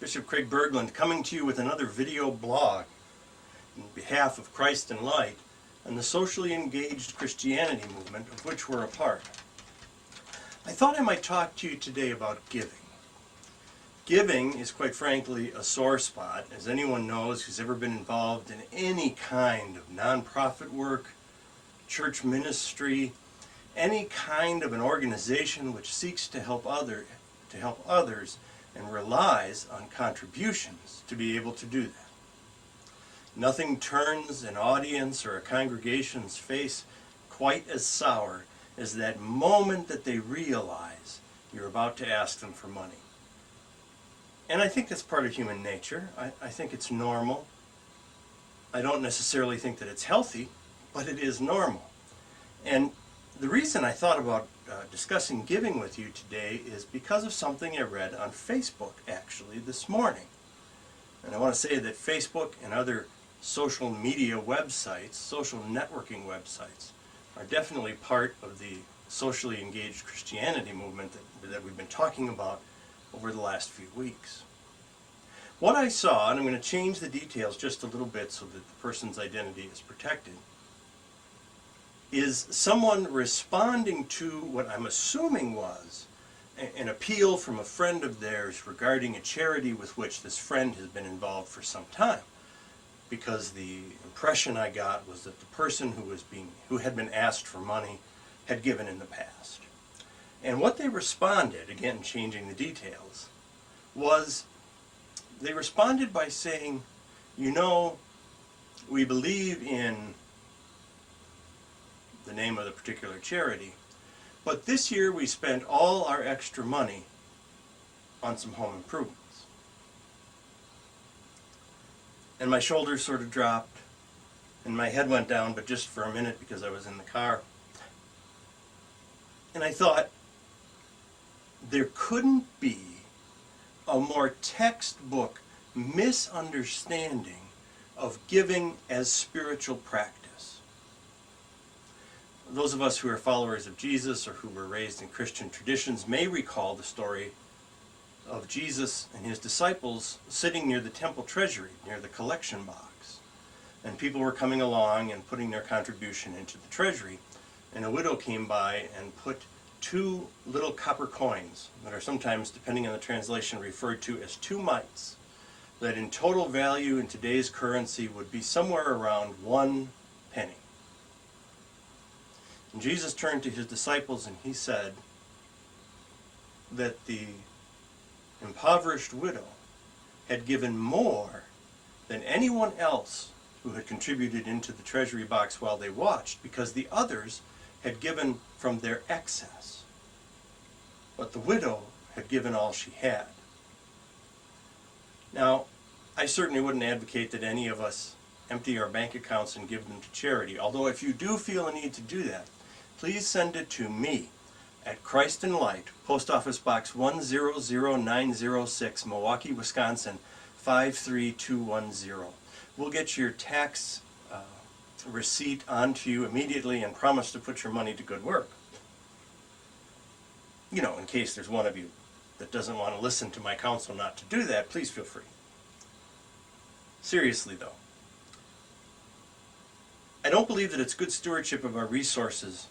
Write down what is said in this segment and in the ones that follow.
Bishop Craig Bergland coming to you with another video blog on behalf of Christ and Light and the socially engaged Christianity movement of which we're a part. I thought I might talk to you today about giving. Giving is quite frankly a sore spot, as anyone knows who's ever been involved in any kind of nonprofit work, church ministry, any kind of an organization which seeks to help others and relies on contributions to be able to do that. Nothing turns an audience or a congregation's face quite as sour as that moment that they realize you're about to ask them for money. And I think that's part of human nature. I think it's normal. I don't necessarily think that it's healthy, but it is normal. And the reason I thought about discussing giving with you today is because of something I read on Facebook actually this morning. And I want to say that Facebook and other social media websites, social networking websites, are definitely part of the socially engaged Christianity movement that we've been talking about over the last few weeks. What I saw, and I'm going to change the details just a little bit so that the person's identity is protected, is someone responding to what I'm assuming was an appeal from a friend of theirs regarding a charity with which this friend has been involved for some time. Because the impression I got was that the person who had been asked for money had given in the past. And what they responded, again changing the details, was they responded by saying, you know, we believe in the name of the particular charity, but this year we spent all our extra money on some home improvements. And my shoulders sort of dropped and my head went down, but just for a minute because I was in the car. And I thought, there couldn't be a more textbook misunderstanding of giving as spiritual practice. Those of us who are followers of Jesus or who were raised in Christian traditions may recall the story of Jesus and his disciples sitting near the temple treasury, near the collection box. And people were coming along and putting their contribution into the treasury. And a widow came by and put 2 little copper coins that are sometimes, depending on the translation, referred to as 2 mites, that in total value in today's currency would be somewhere around 1 penny. And Jesus turned to his disciples and he said that the impoverished widow had given more than anyone else who had contributed into the treasury box while they watched, because the others had given from their excess. But the widow had given all she had. Now, I certainly wouldn't advocate that any of us empty our bank accounts and give them to charity, although if you do feel a need to do that, please send it to me at Christ and Light, Post Office Box 100906, Milwaukee, Wisconsin 53210. We'll get your tax receipt onto you immediately and promise to put your money to good work. You know, in case there's one of you that doesn't want to listen to my counsel not to do that, please feel free. Seriously though, I don't believe that it's good stewardship of our resources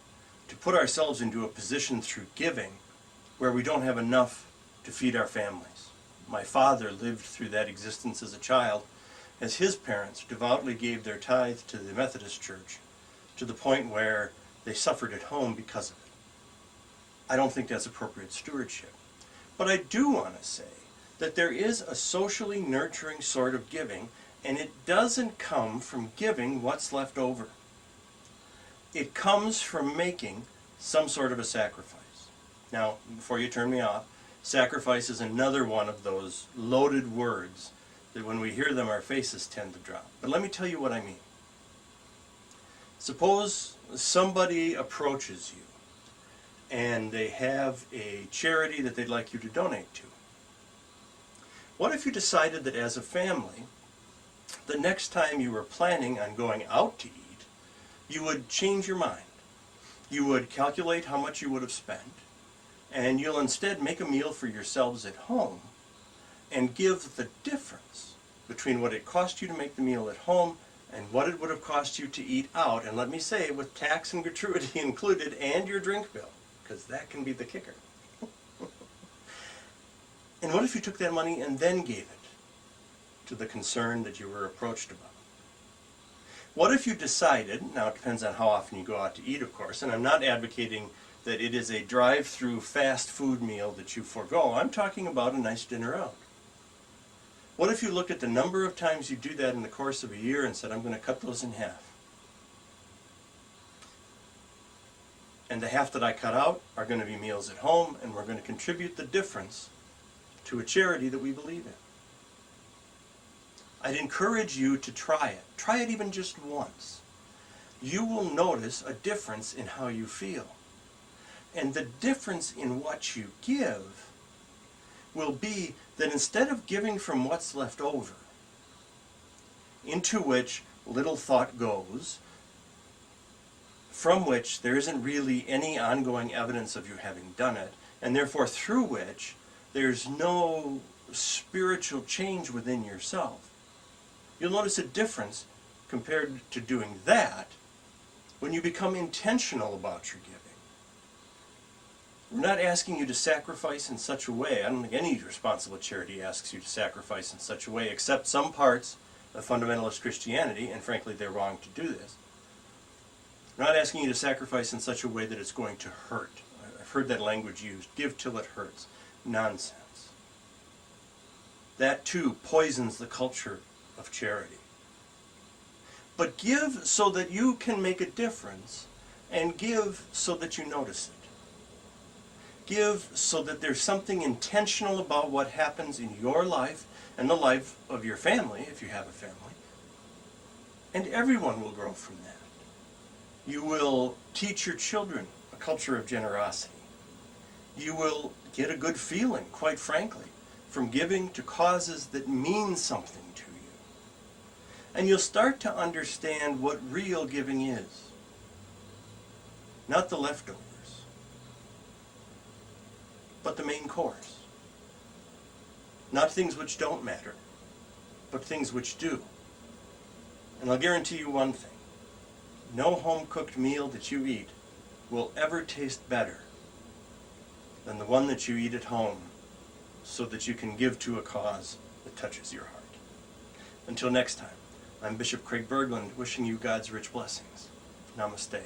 to put ourselves into a position through giving where we don't have enough to feed our families. My father lived through that existence as a child, as his parents devoutly gave their tithe to the Methodist Church to the point where they suffered at home because of it. I don't think that's appropriate stewardship. But I do want to say that there is a socially nurturing sort of giving, and it doesn't come from giving what's left over. It comes from making some sort of a sacrifice. Now, before you turn me off, sacrifice is another one of those loaded words that when we hear them our faces tend to drop. But let me tell you what I mean. Suppose somebody approaches you and they have a charity that they'd like you to donate to. What if you decided that as a family, the next time you were planning on going out to eat, you would change your mind. You would calculate how much you would have spent, and you'll instead make a meal for yourselves at home and give the difference between what it cost you to make the meal at home and what it would have cost you to eat out, and let me say, with tax and gratuity included and your drink bill, because that can be the kicker. And what if you took that money and then gave it to the concern that you were approached about? What if you decided, now it depends on how often you go out to eat, of course, and I'm not advocating that it is a drive-through fast food meal that you forego. I'm talking about a nice dinner out. What if you looked at the number of times you do that in the course of a year and said, I'm going to cut those in half? And the half that I cut out are going to be meals at home, and we're going to contribute the difference to a charity that we believe in. I'd encourage you to try it. Try it even just once. You will notice a difference in how you feel. And the difference in what you give will be that instead of giving from what's left over, into which little thought goes, from which there isn't really any ongoing evidence of you having done it, and therefore through which there's no spiritual change within yourself. You'll notice a difference compared to doing that when you become intentional about your giving. We're not asking you to sacrifice in such a way. I don't think any responsible charity asks you to sacrifice in such a way, except some parts of fundamentalist Christianity, and frankly they're wrong to do this. We're not asking you to sacrifice in such a way that it's going to hurt. I've heard that language used, give till it hurts. Nonsense. That too poisons the culture of charity. But give so that you can make a difference, and give so that you notice it. Give so that there's something intentional about what happens in your life and the life of your family, if you have a family, and everyone will grow from that. You will teach your children a culture of generosity. You will get a good feeling, quite frankly, from giving to causes that mean something to you. And you'll start to understand what real giving is. Not the leftovers, but the main course. Not things which don't matter, but things which do. And I'll guarantee you one thing. No home-cooked meal that you eat will ever taste better than the one that you eat at home, so that you can give to a cause that touches your heart. Until next time, I'm Bishop Craig Bergland, wishing you God's rich blessings. Namaste.